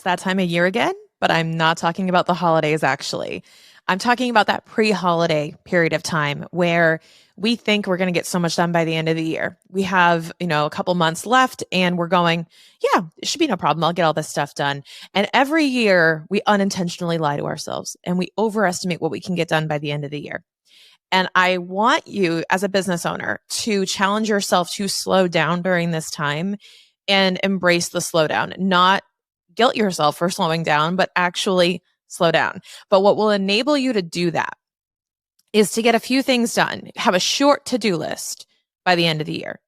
It's that time of year again, but I'm not talking about the holidays actually. I'm talking about that pre-holiday period of time where we think we're going to get so much done by the end of the year. We have, a couple months left and we're going, yeah, it should be no problem. I'll get all this stuff done. And every year we unintentionally lie to ourselves and we overestimate what we can get done by the end of the year. And I want you as a business owner to challenge yourself to slow down during this time and embrace the slowdown, not guilt yourself for slowing down, but actually slow down. But what will enable you to do that is to get a few things done, have a short to-do list by the end of the year.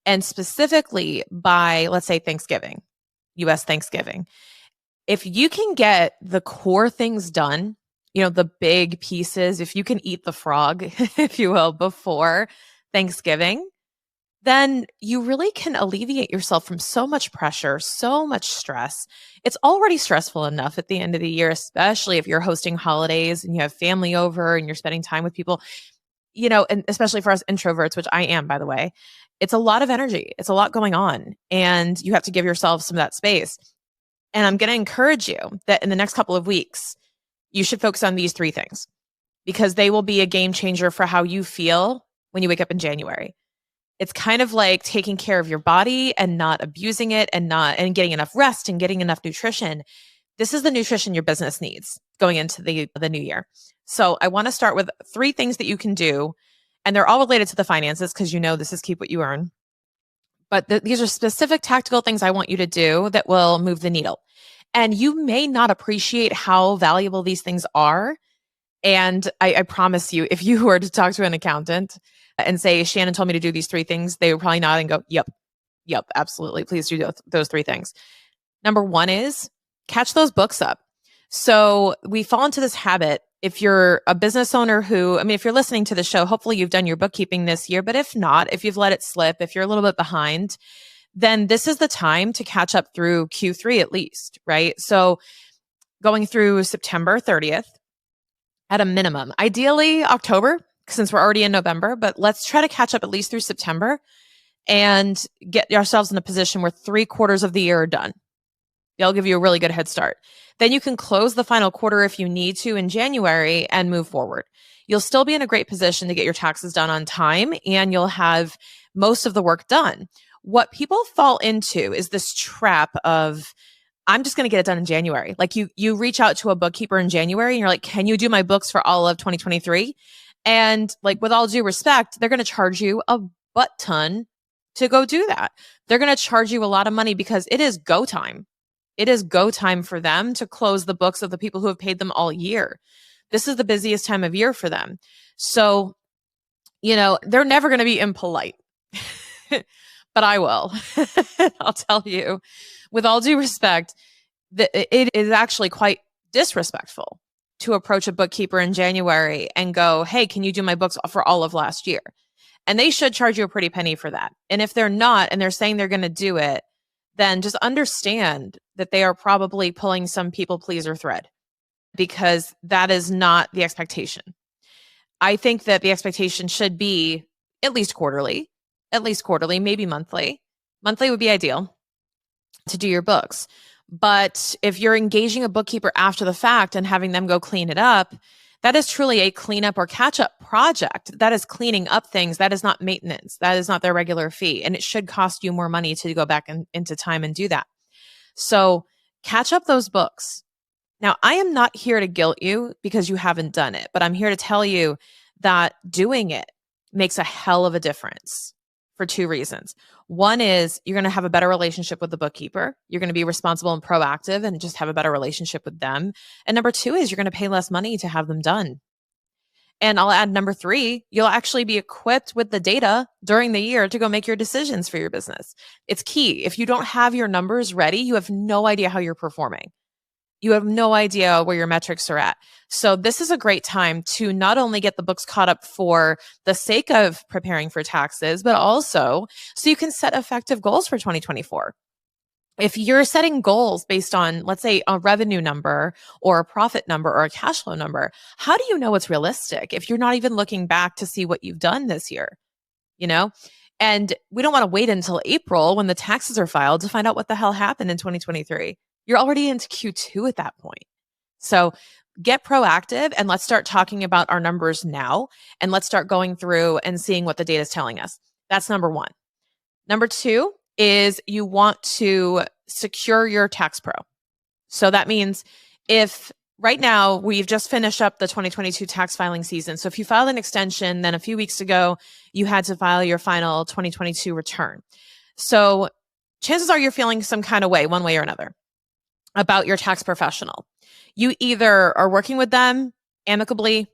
And specifically by, let's say, Thanksgiving, US Thanksgiving. If you can get the core things done, the big pieces, if you can eat the frog, if you will, before Thanksgiving, then you really can alleviate yourself from so much pressure, so much stress. It's already stressful enough at the end of the year, especially if you're hosting holidays and you have family over and you're spending time with people, and especially for us introverts, which I am, by the way, it's a lot of energy. It's a lot going on and you have to give yourself some of that space. And I'm going to encourage you that in the next couple of weeks, you should focus on these 3 things because they will be a game changer for how you feel when you wake up in January. It's kind of like taking care of your body and not abusing it and getting enough rest and getting enough nutrition. This is the nutrition your business needs going into the new year. So I want to start with 3 things that you can do, and they're all related to the finances because this is keep what you earn. But these are specific tactical things I want you to do that will move the needle. And you may not appreciate how valuable these things are. And I promise you, if you were to talk to an accountant and say, Shannon told me to do these 3 things, they would probably nod and go, yep, absolutely. Please do those 3 things. Number 1 is catch those books up. So we fall into this habit. If you're a business owner if you're listening to the show, hopefully you've done your bookkeeping this year. But if not, if you've let it slip, if you're a little bit behind, then this is the time to catch up through Q3 at least, right? So going through September 30th at a minimum, ideally October, since we're already in November, but let's try to catch up at least through September and get ourselves in a position where 3/4 of the year are done. They'll give you a really good head start. Then you can close the final quarter if you need to in January and move forward. You'll still be in a great position to get your taxes done on time and you'll have most of the work done. What people fall into is this trap of, I'm just going to get it done in January. Like you reach out to a bookkeeper in January and you're like, can you do my books for all of 2023? And like, with all due respect, they're going to charge you a butt ton to go do that. They're going to charge you a lot of money because it is go time. It is go time for them to close the books of the people who have paid them all year. This is the busiest time of year for them. So, they're never going to be impolite, but I will. I'll tell you, with all due respect, that it is actually quite disrespectful to approach a bookkeeper in January and go, hey, can you do my books for all of last year? And they should charge you a pretty penny for that. And if they're not, and they're saying they're going to do it, then just understand that they are probably pulling some people pleaser thread because that is not the expectation. I think that the expectation should be at least quarterly, maybe monthly. Monthly would be ideal to do your books. But if you're engaging a bookkeeper after the fact and having them go clean it up, that is truly a cleanup or catch-up project. That is cleaning up things. That is not maintenance. That is not their regular fee. And it should cost you more money to go back into time and do that. So catch up those books. Now, I am not here to guilt you because you haven't done it, but I'm here to tell you that doing it makes a hell of a difference for 2 reasons. One is you're going to have a better relationship with the bookkeeper. You're going to be responsible and proactive and just have a better relationship with them. And number 2 is you're going to pay less money to have them done. And I'll add number 3, you'll actually be equipped with the data during the year to go make your decisions for your business. It's key. If you don't have your numbers ready, you have no idea how you're performing. You have no idea where your metrics are at. So this is a great time to not only get the books caught up for the sake of preparing for taxes, but also so you can set effective goals for 2024. If you're setting goals based on, let's say, a revenue number or a profit number or a cash flow number, how do you know it's realistic if you're not even looking back to see what you've done this year? And we don't want to wait until April when the taxes are filed to find out what the hell happened in 2023. You're already into Q2 at that point. So get proactive and let's start talking about our numbers now. And let's start going through and seeing what the data is telling us. That's number one. Number two is you want to secure your tax pro. So that means if right now we've just finished up the 2022 tax filing season. So if you filed an extension, then a few weeks ago, you had to file your final 2022 return. So chances are you're feeling some kind of way, one way or another, about your tax professional. You either are working with them amicably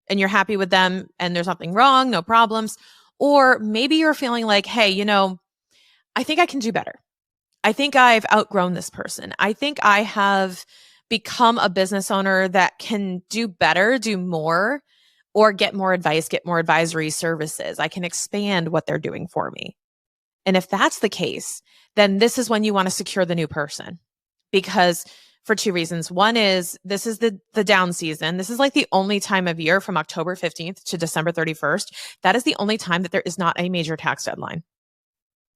and you're happy with them and there's nothing wrong, no problems, or maybe you're feeling like, hey, I think I can do better. I think I've outgrown this person. I think I have become a business owner that can do better, do more, or get more advice, get more advisory services. I can expand what they're doing for me. And if that's the case, then this is when you want to secure the new person, because for two reasons. One is this is the down season. This is like the only time of year from October 15th to December 31st. That is the only time that there is not a major tax deadline.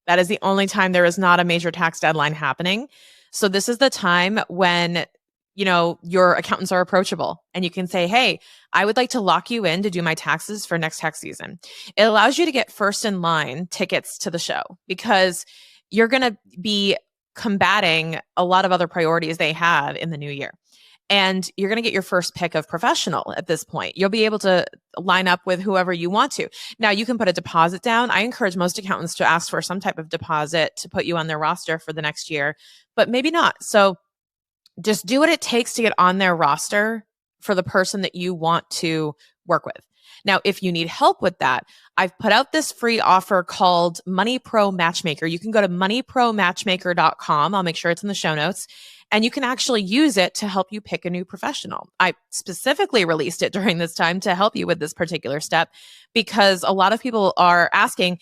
That is the only time there is not a major tax deadline happening. So this is the time when, your accountants are approachable and you can say, hey, I would like to lock you in to do my taxes for next tax season. It allows you to get first in line tickets to the show because you're going to be combating a lot of other priorities they have in the new year. And you're going to get your first pick of professional at this point. You'll be able to line up with whoever you want to. Now, you can put a deposit down. I encourage most accountants to ask for some type of deposit to put you on their roster for the next year, but maybe not. So just do what it takes to get on their roster for the person that you want to work with. Now, if you need help with that, I've put out this free offer called Money Pro Matchmaker. You can go to moneypromatchmaker.com. I'll make sure it's in the show notes. And you can actually use it to help you pick a new professional. I specifically released it during this time to help you with this particular step because a lot of people are asking,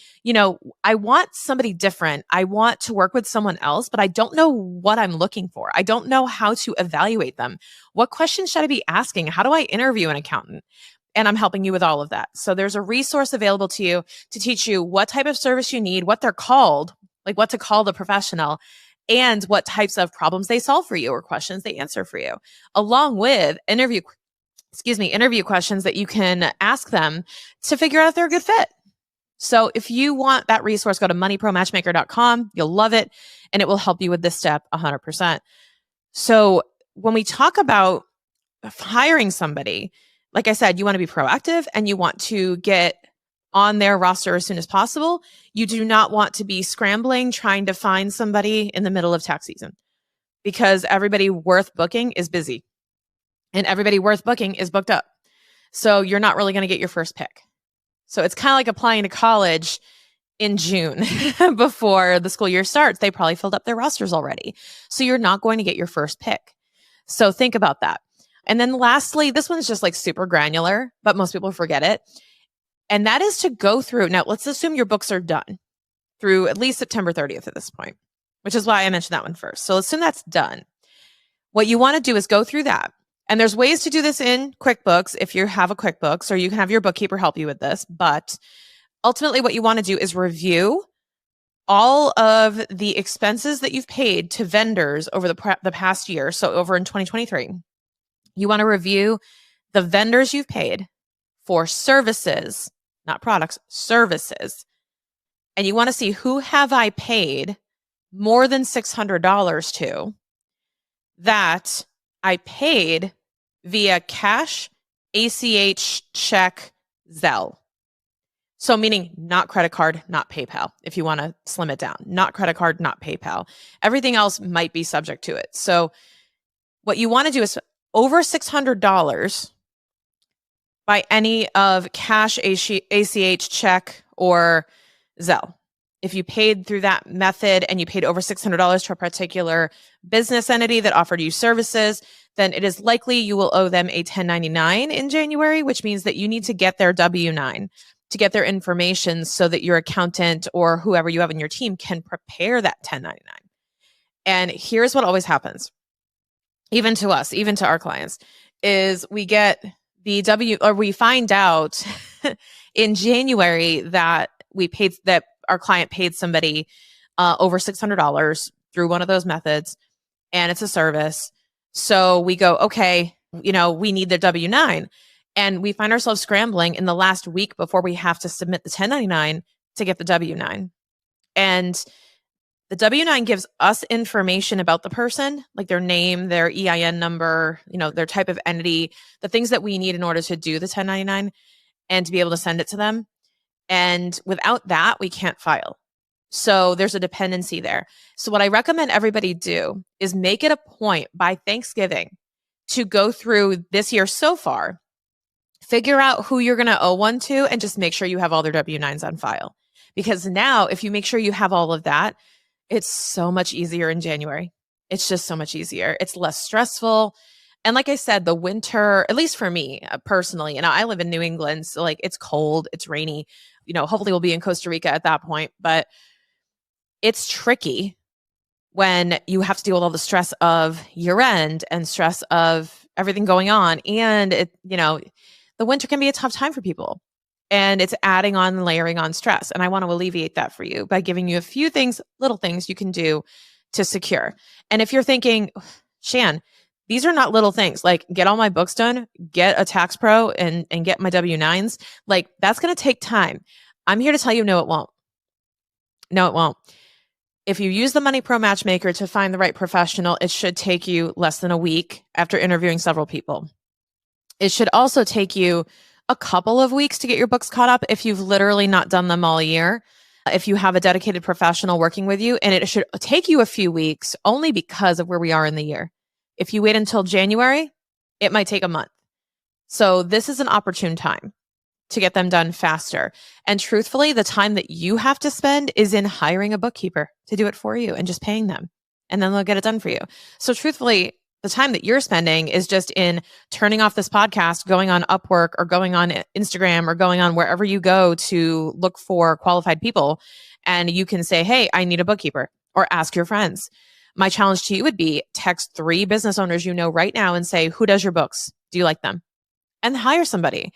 I want somebody different. I want to work with someone else, but I don't know what I'm looking for. I don't know how to evaluate them. What questions should I be asking? How do I interview an accountant? And I'm helping you with all of that. So there's a resource available to you to teach you what type of service you need, what they're called, like what to call the professional, and what types of problems they solve for you or questions they answer for you, along with interview questions that you can ask them to figure out if they're a good fit. So if you want that resource, go to moneypromatchmaker.com. You'll love it, and it will help you with this step 100%. So when we talk about hiring somebody, like I said, you want to be proactive and you want to get on their roster as soon as possible. You do not want to be scrambling, trying to find somebody in the middle of tax season because everybody worth booking is busy and everybody worth booking is booked up. So you're not really going to get your first pick. So it's kind of like applying to college in June before the school year starts. They probably filled up their rosters already. So you're not going to get your first pick. So think about that. And then lastly, this one's just like super granular, but most people forget it. And that is to go through. Now, let's assume your books are done through at least September 30th at this point, which is why I mentioned that one first. So assume that's done. What you want to do is go through that. And there's ways to do this in QuickBooks if you have a QuickBooks, or you can have your bookkeeper help you with this. But ultimately, what you want to do is review all of the expenses that you've paid to vendors over the past year. So over in 2023, you want to review the vendors you've paid for services, not products, services. And you want to see who have I paid more than $600 to that I paid via cash, ACH, check, Zelle. So meaning not credit card, not PayPal, if you want to slim it down. Not credit card, not PayPal. Everything else might be subject to it. So what you want to do is over $600 by any of cash, ACH, check, or Zelle. If you paid through that method and you paid over $600 to a particular business entity that offered you services, then it is likely you will owe them a 1099 in January, which means that you need to get their W-9 to get their information so that your accountant or whoever you have in your team can prepare that 1099. And here's what always happens, even to us, even to our clients, is we get we find out in January that our client paid somebody over $600 through one of those methods. and it's a service. So we go, okay, we need the W-9. And we find ourselves scrambling in the last week before we have to submit the 1099 to get the W-9. And the W-9 gives us information about the person, like their name, their EIN number, their type of entity, the things that we need in order to do the 1099 and to be able to send it to them. And without that, we can't file. So there's a dependency there. So what I recommend everybody do is make it a point by Thanksgiving to go through this year so far, figure out who you're going to owe one to, and just make sure you have all their W-9s on file. Because now if you make sure you have all of that, it's so much easier in January. It's just so much easier. It's less stressful. And like I said, the winter, at least for me personally, and I live in New England, so like it's cold, it's rainy, hopefully we'll be in Costa Rica at that point, but it's tricky when you have to deal with all the stress of year end and stress of everything going on. And the winter can be a tough time for people. And it's adding on and layering on stress. And I want to alleviate that for you by giving you a few things, little things you can do to secure. And if you're thinking, Shan, these are not little things, like get all my books done, get a tax pro and get my W-9s, like that's going to take time. I'm here to tell you, no, it won't. No, it won't. If you use the Money Pro Matchmaker to find the right professional, it should take you less than a week after interviewing several people. It should also take you a couple of weeks to get your books caught up if you've literally not done them all year, if you have a dedicated professional working with you, and it should take you a few weeks only because of where we are in the year. If you wait until January, it might take a month. So this is an opportune time to get them done faster. And truthfully, the time that you have to spend is in hiring a bookkeeper to do it for you and just paying them, and then they'll get it done for you. So truthfully, the time that you're spending is just in turning off this podcast, going on Upwork or going on Instagram or going on wherever you go to look for qualified people. And you can say, hey, I need a bookkeeper, or ask your friends. My challenge to you would be text 3 business owners you know right now and say, who does your books? Do you like them? And hire somebody.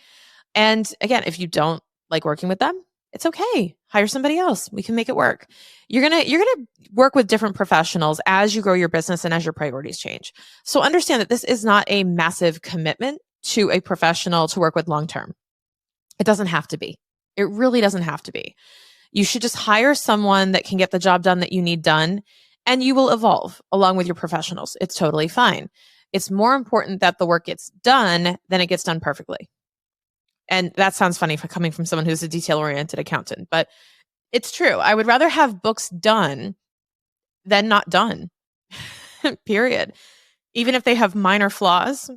And again, if you don't like working with them, it's okay. Hire somebody else. We can make it work. You're going to work with different professionals as you grow your business and as your priorities change. So understand that this is not a massive commitment to a professional to work with long-term. It doesn't have to be. It really doesn't have to be. You should just hire someone that can get the job done that you need done, and you will evolve along with your professionals. It's totally fine. It's more important that the work gets done than it gets done perfectly. And that sounds funny for coming from someone who's a detail-oriented accountant, but it's true. I would rather have books done than not done, period. Even if they have minor flaws,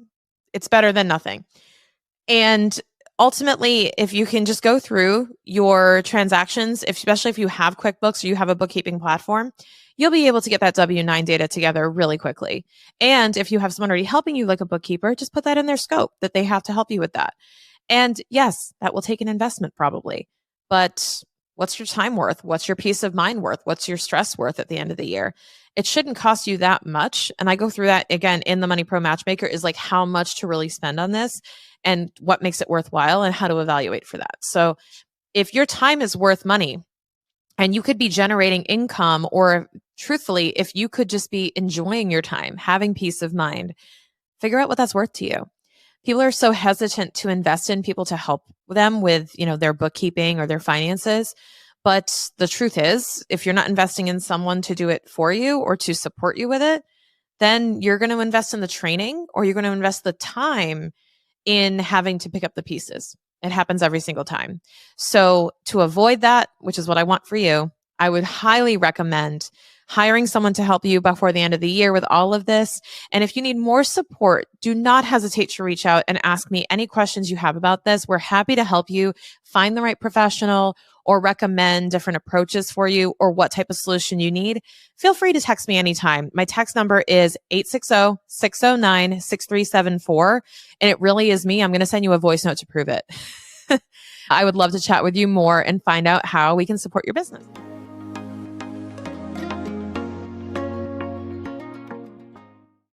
it's better than nothing. And ultimately, if you can just go through your transactions, especially if you have QuickBooks or you have a bookkeeping platform, you'll be able to get that W-9 data together really quickly. And if you have someone already helping you like a bookkeeper, just put that in their scope that they have to help you with that. And yes, that will take an investment probably, but what's your time worth? What's your peace of mind worth? What's your stress worth at the end of the year? It shouldn't cost you that much. And I go through that again in the Money Pro Matchmaker, is like how much to really spend on this and what makes it worthwhile and how to evaluate for that. So if your time is worth money and you could be generating income, or truthfully, if you could just be enjoying your time, having peace of mind, figure out what that's worth to you. People are so hesitant to invest in people to help them with, their bookkeeping or their finances. But the truth is, if you're not investing in someone to do it for you or to support you with it, then you're going to invest in the training, or you're going to invest the time in having to pick up the pieces. It happens every single time. So to avoid that, which is what I want for you, I would highly recommend hiring someone to help you before the end of the year with all of this. And if you need more support, do not hesitate to reach out and ask me any questions you have about this. We're happy to help you find the right professional or recommend different approaches for you or what type of solution you need. Feel free to text me anytime. My text number is 860-609-6374. And it really is me. I'm going to send you a voice note to prove it. I would love to chat with you more and find out how we can support your business.